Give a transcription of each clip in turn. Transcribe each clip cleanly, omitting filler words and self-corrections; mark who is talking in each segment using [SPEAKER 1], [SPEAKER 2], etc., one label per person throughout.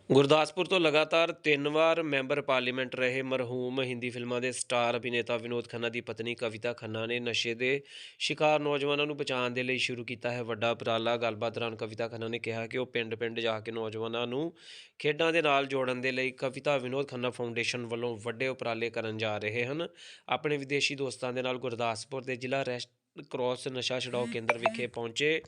[SPEAKER 1] ਗੁਰਦਾਸਪੁਰ ਤੋਂ ਲਗਾਤਾਰ 3 ਵਾਰ member parliament ਰਹੇ ਮਰਹੂਮ ਹਿੰਦੀ ਫਿਲਮਾਂ ਦੇ ਸਟਾਰ ਅਭਿਨੇਤਾ ਵਿਨੋਦ ਖੰਨਾ ਦੀ ਪਤਨੀ ਕਵਿਤਾ ਖੰਨਾ ਨੇ ਨਸ਼ੇ ਦੇ ਸ਼ਿਕਾਰ ਨੌਜਵਾਨਾਂ ਨੂੰ ਬਚਾਉਣ ਦੇ ਲਈ ਸ਼ੁਰੂ ਕੀਤਾ ਹੈ ਵੱਡਾ ਉਪਰਾਲਾ। ਗੱਲਬਾਤ ਦੌਰਾਨ ਕਵਿਤਾ ਖੰਨਾ ਨੇ ਕਿਹਾ ਕਿ ਉਹ ਪਿੰਡ-ਪਿੰਡ ਜਾ ਕੇ ਨੌਜਵਾਨਾਂ ਨੂੰ ਖੇਡਾਂ ਦੇ ਨਾਲ ਜੋੜਨ ਦੇ ਲਈ ਕਵਿਤਾ ਵਿਨੋਦ ਖੰਨਾ ਫਾਊਂਡੇਸ਼ਨ ਵੱਲੋਂ ਵੱਡੇ ਉਪਰਾਲੇ ਕਰਨ ਜਾ ਰਹੇ ਹਨ। ਆਪਣੇ ਵਿਦੇਸ਼ੀ ਦੋਸਤਾਂ ਦੇ ਨਾਲ ਗੁਰਦਾਸਪੁਰ ਦੇ ਜ਼ਿਲ੍ਹਾ ਰੈਸਟ ਕ੍ਰਾਸ ਨਸ਼ਾ ਛੁਡਾਊ ਕੇਂਦਰ ਵਿਖੇ ਪਹੁੰਚੇ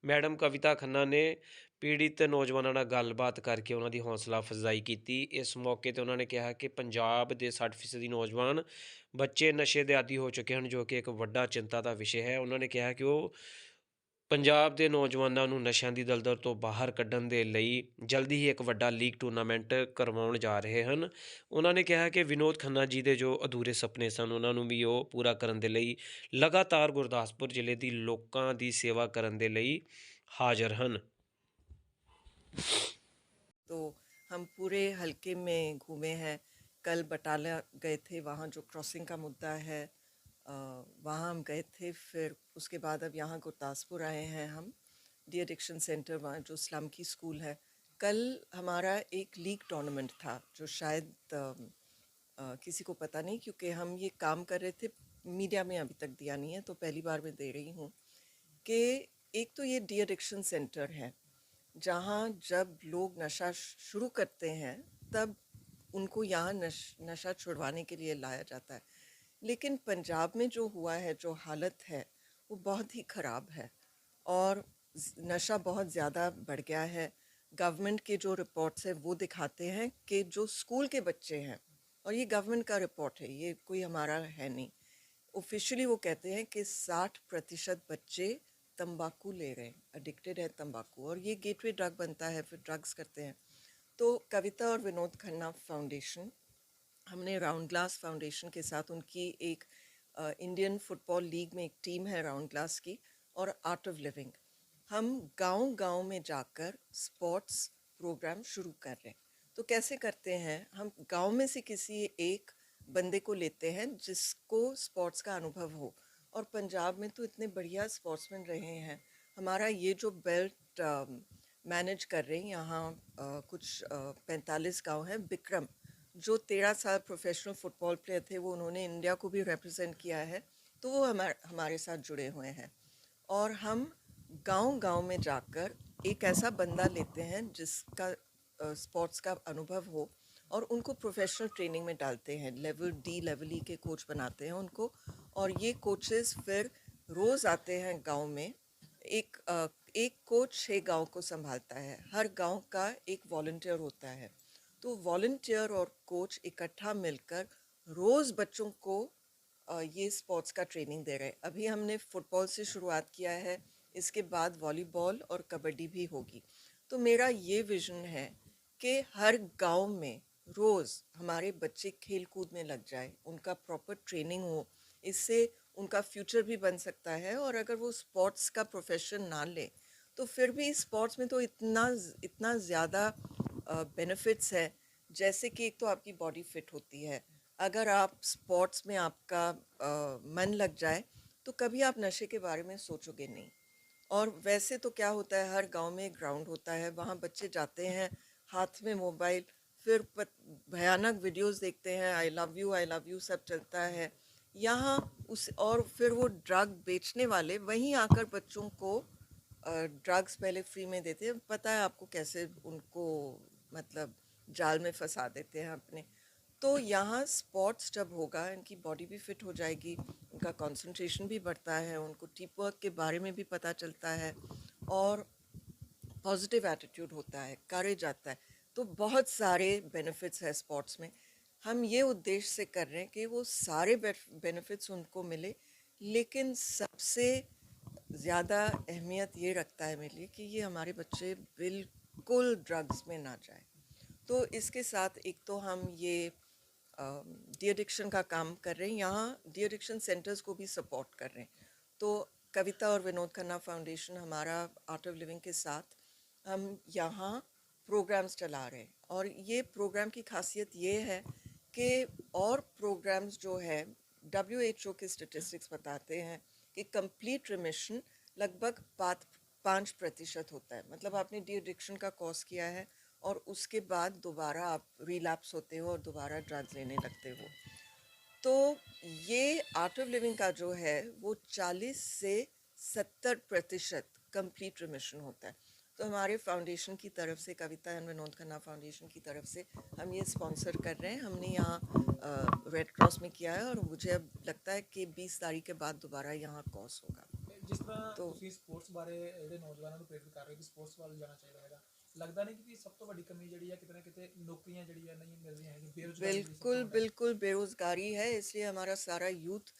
[SPEAKER 1] ਮੈਡਮ ਕਵਿਤਾ ਖੰਨਾ ਨੇ ਪੀੜਿਤ ਨੌਜਵਾਨਾਂ ਨਾਲ ਗੱਲਬਾਤ ਕਰਕੇ ਉਹਨਾਂ ਦੀ ਹੌਸਲਾ ਅਫਜ਼ਾਈ ਕੀਤੀ। ਇਸ ਮੌਕੇ 'ਤੇ ਉਹਨਾਂ ਨੇ ਕਿਹਾ ਕਿ ਪੰਜਾਬ ਦੇ 60% ਨੌਜਵਾਨ ਬੱਚੇ ਨਸ਼ੇ ਦੇ ਆਦੀ ਹੋ ਚੁੱਕੇ ਹਨ, ਜੋ ਕਿ ਇੱਕ ਵੱਡਾ ਚਿੰਤਾ ਦਾ ਵਿਸ਼ੇ ਹੈ। ਉਹਨਾਂ ਨੇ ਕਿਹਾ ਕਿ ਉਹ ਪੰਜਾਬ ਦੇ ਨੌਜਵਾਨਾਂ ਨੂੰ ਨਸ਼ਿਆਂ ਦੀ ਦਲਦਲ ਤੋਂ ਬਾਹਰ ਕੱਢਣ ਦੇ ਲਈ ਜਲਦੀ ਹੀ ਇੱਕ ਵੱਡਾ ਲੀਗ ਟੂਰਨਾਮੈਂਟ ਕਰਵਾਉਣ ਜਾ ਰਹੇ ਹਨ। ਉਹਨਾਂ ਨੇ ਕਿਹਾ ਕਿ ਵਿਨੋਦ ਖੰਨਾ ਜੀ ਦੇ ਜੋ ਅਧੂਰੇ ਸੁਪਨੇ ਸਨ, ਉਹਨਾਂ ਨੂੰ ਵੀ ਉਹ ਪੂਰਾ ਕਰਨ ਦੇ ਲਈ ਲਗਾਤਾਰ ਗੁਰਦਾਸਪੁਰ ਜ਼ਿਲ੍ਹੇ ਦੀ ਲੋਕਾਂ ਦੀ ਸੇਵਾ ਕਰਨ ਦੇ ਲਈ ਹਾਜ਼ਰ ਹਨ।
[SPEAKER 2] तो हम पूरे हलके में घूमे हैं। कल बटाला गए थे, वहाँ जो क्रॉसिंग का मुद्दा है वहाँ हम गए थे। फिर उसके बाद अब यहाँ गुरदासपुर आए हैं हम, डी एडिक्शन सेंटर, वहाँ जो स्लम की स्कूल है। कल हमारा एक लीग टूर्नामेंट था जो शायद किसी को पता नहीं, क्योंकि हम ये काम कर रहे थे, मीडिया में अभी तक दिया नहीं है, तो पहली बार मैं दे रही हूँ कि एक तो ये डी एडिक्शन सेंटर है जहाँ जब लोग नशा शुरू करते हैं तब उनको यहाँ नशा छुड़वाने के लिए लाया जाता है। लेकिन पंजाब में जो हुआ है, जो हालत है, वो बहुत ही ख़राब है और नशा बहुत ज़्यादा बढ़ गया है। गवर्नमेंट के जो रिपोर्ट्स हैं वो दिखाते हैं कि जो स्कूल के बच्चे हैं, और ये गवर्नमेंट का रिपोर्ट है, ये कोई हमारा है नहीं, ऑफिशियली वो कहते हैं कि 60% बच्चे तंबाकू ले रहे हैं, एडिक्टेड है तंबाकू, और ये गेटवे ड्रग बनता है, फिर ड्रग्स करते हैं। तो कविता और विनोद खन्ना फाउंडेशन, हमने राउंड ग्लास फाउंडेशन के साथ उनकी एक इंडियन फुटबॉल लीग में एक टीम है राउंड ग्लास की, और आर्ट ऑफ लिविंग, हम गांव-गांव में जाकर स्पोर्ट्स प्रोग्राम शुरू कर रहे हैं। तो कैसे करते हैं, हम गांव में से किसी एक बंदे को लेते हैं जिसको स्पोर्ट्स का अनुभव हो, और पंजाब में तो इतने बढ़िया स्पोर्ट्समैन रहे हैं। हमारा ये जो बेल्ट मैनेज कर रहे हैं यहाँ कुछ 45 गांव हैं। विक्रम जो 13 साल प्रोफेशनल फ़ुटबॉल प्लेयर थे, वो उन्होंने इंडिया को भी रिप्रेजेंट किया है, तो वो हमारे साथ जुड़े हुए हैं। और हम गांव-गांव में जाकर एक ऐसा बंदा लेते हैं जिसका स्पोर्ट्स का अनुभव हो, और उनको प्रोफेशनल ट्रेनिंग में डालते हैं। लेवल डी, लेवल ई के कोच बनाते हैं उनको, और ये कोचेस फिर रोज़ आते हैं गांव में। एक कोच 6 गांव को संभालता है, हर गांव का एक वॉलंटियर होता है। तो वॉलंटियर और कोच इकट्ठा मिलकर रोज़ बच्चों को ये स्पोर्ट्स का ट्रेनिंग दे रहे हैं। अभी हमने फ़ुटबॉल से शुरुआत किया है, इसके बाद वॉलीबॉल और कबड्डी भी होगी। तो मेरा ये विज़न है कि हर गांव में रोज़ हमारे बच्चे खेल कूद में लग जाए, उनका प्रॉपर ट्रेनिंग हो, इससे उनका फ्यूचर भी बन सकता है। और अगर वो स्पोर्ट्स का प्रोफेशन ना ले तो फिर भी स्पोर्ट्स में तो इतना इतना ज़्यादा बेनिफिट्स है। जैसे कि एक तो आपकी बॉडी फिट होती है, अगर आप स्पोर्ट्स में आपका मन लग जाए तो कभी आप नशे के बारे में सोचोगे नहीं। और वैसे तो क्या होता है, हर गांव में एक ग्राउंड होता है, वहाँ बच्चे जाते हैं, हाथ में मोबाइल, फिर भयानक वीडियोस देखते हैं, आई लव यू सब चलता है यहाँ उस, और फिर वो ड्रग बेचने वाले वहीं आकर बच्चों को ड्रग्स पहले फ्री में देते हैं। पता है आपको कैसे उनको मतलब जाल में फंसा देते हैं अपने। तो यहाँ स्पोर्ट्स जब होगा, इनकी बॉडी भी फिट हो जाएगी, इनका कंसंट्रेशन भी बढ़ता है, उनको टीम वर्क के बारे में भी पता चलता है, और पॉजिटिव एटीट्यूड होता है, करेज आता है। तो बहुत सारे बेनिफिट्स है स्पोर्ट्स में। हम ये उद्देश्य से कर रहे हैं कि वो सारे बेनिफिट्स उनको मिले, लेकिन सबसे ज़्यादा अहमियत ये रखता है मेरे लिए कि ये हमारे बच्चे बिल्कुल ड्रग्स में ना जाए। तो इसके साथ एक तो हम ये डी एडिक्शन का काम कर रहे हैं, यहाँ डी एडिक्शन सेंटर्स को भी सपोर्ट कर रहे हैं। तो कविता और विनोद खन्ना फाउंडेशन, हमारा आर्ट ऑफ लिविंग के साथ हम यहाँ प्रोग्राम्स चला रहे हैं। और ये प्रोग्राम की खासियत ये है कि और प्रोग्राम्स जो है, WHO के स्टेटिस्टिक्स बताते हैं कि कंप्लीट रिमिशन लगभग 5% होता है। मतलब आपने डी एडिक्शन का कोर्स किया है और उसके बाद दोबारा आप रिलैप्स होते हो और दोबारा ड्रग्स लेने लगते हो। तो ये आर्ट ऑफ लिविंग का जो है वो 40 से 70% कंप्लीट रिमिशन होता है। तो हमारे फाउंडेशन की तरफ से, कविता एंड विनोद खन्ना फाउंडेशन की तरफ से हम ये स्पॉन्सर कर रहे हैं। हमने यहाँ रेड क्रॉस में किया है और मुझे अब लगता है कि 20 तारीख के बाद दोबारा यहाँ कॉस होगा।
[SPEAKER 3] ਜਿਸ ਤਰ੍ਹਾਂ
[SPEAKER 2] तो
[SPEAKER 3] ਤੁਸੀਂ ਸਪੋਰਟਸ ਬਾਰੇ ਜਿਹੜੇ ਨੌਜਵਾਨਾਂ ਨੂੰ ਪ੍ਰੇਰਿਤ ਕਰ ਰਹੇ ਹੋ ਕਿ ਸਪੋਰਟਸ ਵੱਲ ਜਾਣਾ ਚਾਹੀਦਾ ਹੈਗਾ, ਲੱਗਦਾ ਨਹੀਂ ਕਿ ਸਭ ਤੋਂ ਵੱਡੀ ਕਮੀ ਜਿਹੜੀ ਹੈ ਕਿਤੇ ਨਾ ਕਿਤੇ ਨੌਕਰੀਆਂ ਜਿਹੜੀਆਂ ਨਹੀਂ ਮਿਲ ਰਹੀਆਂ ਹੈਗੀ, ਬੇਰੁਜ਼ਗਾਰੀ ਜਿਹੜੀ ਸਭ ਤੋਂ
[SPEAKER 2] बिल्कुल
[SPEAKER 3] ਵੱਡਾ
[SPEAKER 2] बिल्कुल बेरोजगारी है, इसलिए हमारा सारा यूथ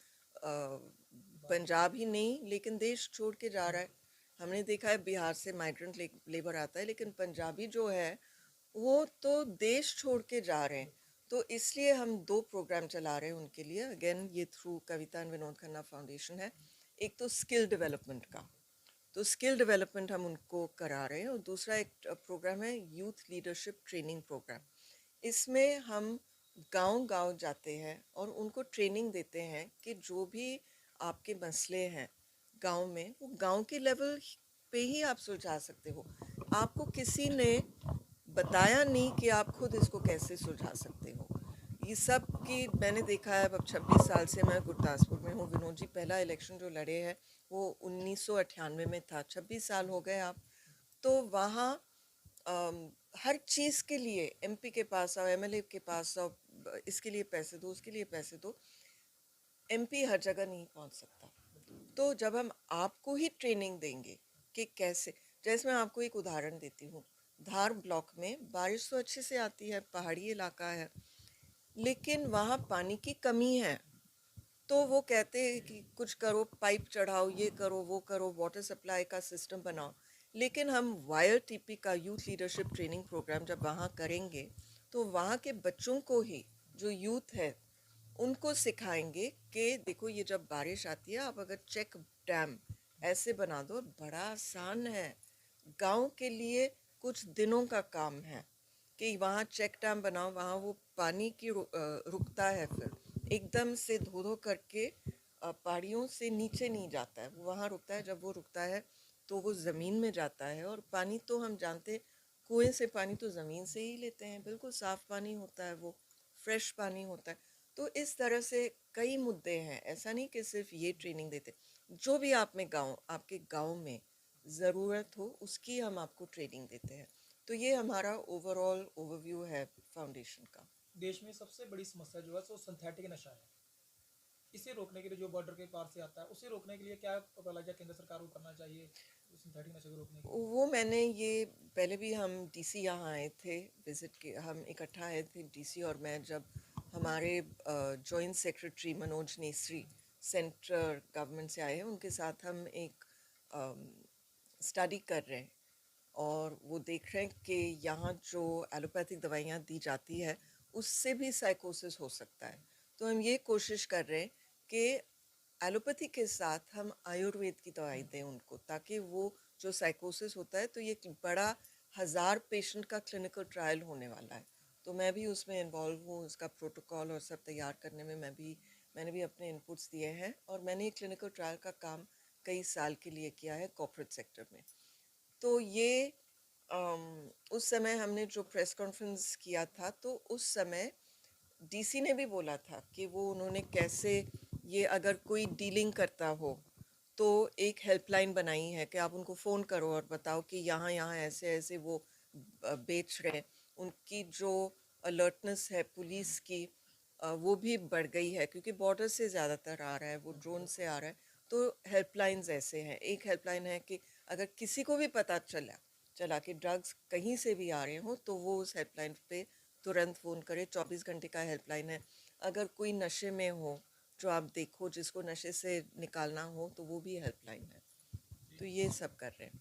[SPEAKER 2] पंजाब ही नहीं लेकिन देश छोड़ के जा रहा है। हमने देखा है बिहार से माइग्रेंट लेबर आता है, लेकिन पंजाबी जो है वो तो देश छोड़ के जा रहे हैं। तो इसलिए हम 2 प्रोग्राम चला रहे हैं उनके लिए, अगेन ये through Kavita and Vinod Khanna foundation है। एक तो स्किल डेवलपमेंट का, तो स्किल डेवलपमेंट हम उनको करा रहे हैं, और दूसरा एक प्रोग्राम है यूथ लीडरशिप ट्रेनिंग प्रोग्राम। इसमें हम गांव-गांव जाते हैं और उनको ट्रेनिंग देते हैं कि जो भी आपके मसले हैं गांव में, वो गांव के लेवल पे ही आप सुलझा सकते हो। आपको किसी ने बताया नहीं कि आप खुद इसको कैसे सुलझा सकते हो। ये सब की मैंने देखा है, अब 26 साल से मैं गुरदासपुर में हूँ। विनोद जी पहला इलेक्शन जो लड़े हैं वो 1998 में था, 26 साल हो गए आप। तो वहाँ हर चीज़ के लिए एमपी के पास आओ, एमएलए के पास आओ, इसके लिए पैसे दो, उसके लिए पैसे दो, एमपी हर जगह नहीं पहुंच सकता। तो जब हम आपको ही ट्रेनिंग देंगे कि कैसे, जैसे मैं आपको एक उदाहरण देती हूँ, धार ब्लॉक में बारिश तो अच्छे से आती है, पहाड़ी इलाका है, लेकिन वहाँ पानी की कमी है। तो वो कहते हैं कि कुछ करो, पाइप चढ़ाओ, ये करो, वो करो, वाटर सप्लाई का सिस्टम बनाओ। लेकिन हम वायर टीपी का यूथ लीडरशिप ट्रेनिंग प्रोग्राम जब वहाँ करेंगे, तो वहाँ के बच्चों को ही, जो यूथ है, उनको सिखाएंगे कि देखो ये जब बारिश आती है, आप अगर चेक डैम ऐसे बना दो, बड़ा आसान है। गांव के लिए कुछ दिनों का काम है कि वहाँ चेक डैम बनाओ, वहाँ वो पानी की रुकता है, फिर एकदम से धो धो करके पहाड़ियों से नीचे नहीं जाता है, वो वहाँ रुकता है। जब वो रुकता है तो वो ज़मीन में जाता है, और पानी तो हम जानते हैं, कुएं से पानी तो ज़मीन से ही लेते हैं, बिल्कुल साफ़ पानी होता है, वो फ्रेश पानी होता है। तो इस तरह से कई मुद्दे हैं, ऐसा नहीं कि सिर्फ ये ट्रेनिंग देते। जो भी आप में गाँव, आपके गाँव में ज़रूरत हो, उसकी हम आपको ट्रेनिंग देते हैं। तो ये हमारा ओवरऑल ओवरव्यू है फाउंडेशन का।
[SPEAKER 3] देश में सबसे बड़ी समस्या जो है सो सिंथेटिक नशा है। इसे रोकने के लिए जो बॉर्डर के पार से आता है उसे रोकने के लिए क्या उपलब्ध केंद्र सरकार को करना चाहिए सिंथेटिक नशे को रोकने के लिए?
[SPEAKER 2] वो मैंने ये पहले भी, हम डीसी यहाँ आए थे विजिट के, हम इकट्ठा आए थे डीसी और मैं, जब हमारे joint secretary Manoj necessary central government से आए हैं, उनके साथ हम एक स्टडी कर रहे हैं और वो देख रहे हैं कि यहाँ जो एलोपैथिक दवाइयाँ दी जाती है उससे भी साइकोसिस हो सकता है। तो हम ये कोशिश कर रहे हैं कि एलोपैथी के साथ हम आयुर्वेद की दवाई दें उनको, ताकि वो जो साइकोसिस होता है, तो ये एक बड़ा 1000 पेशेंट का क्लिनिकल ट्रायल होने वाला है। तो मैं भी उसमें इन्वॉल्व हूँ, उसका प्रोटोकॉल और सब तैयार करने में मैंने भी अपने इनपुट्स दिए हैं, और मैंने क्लिनिकल ट्रायल का काम कई साल के लिए किया है कॉर्पोरेट सेक्टर में। तो ये उस समय हमने जो प्रेस कॉन्फ्रेंस किया था, तो उस समय डीसी ने भी बोला था कि वो उन्होंने कैसे, ये अगर कोई डीलिंग करता हो तो एक हेल्पलाइन बनाई है कि आप उनको फ़ोन करो और बताओ कि यहाँ यहाँ ऐसे ऐसे वो बेच रहे हैं। उनकी जो अलर्टनेस है पुलिस की, वो भी बढ़ गई है, क्योंकि बॉर्डर से ज़्यादातर आ रहा है, वो ड्रोन से आ रहा है। तो हेल्पलाइंस ऐसे हैं, एक हेल्पलाइन है कि अगर किसी को भी पता चला कि ड्रग्स कहीं से भी आ रहे हों, तो वो उस हेल्पलाइन पे तुरंत फ़ोन करे। 24 घंटे का हेल्पलाइन है। अगर कोई नशे में हो, जो आप देखो जिसको नशे से निकालना हो, तो वो भी हेल्पलाइन है। तो ये सब कर रहे हैं।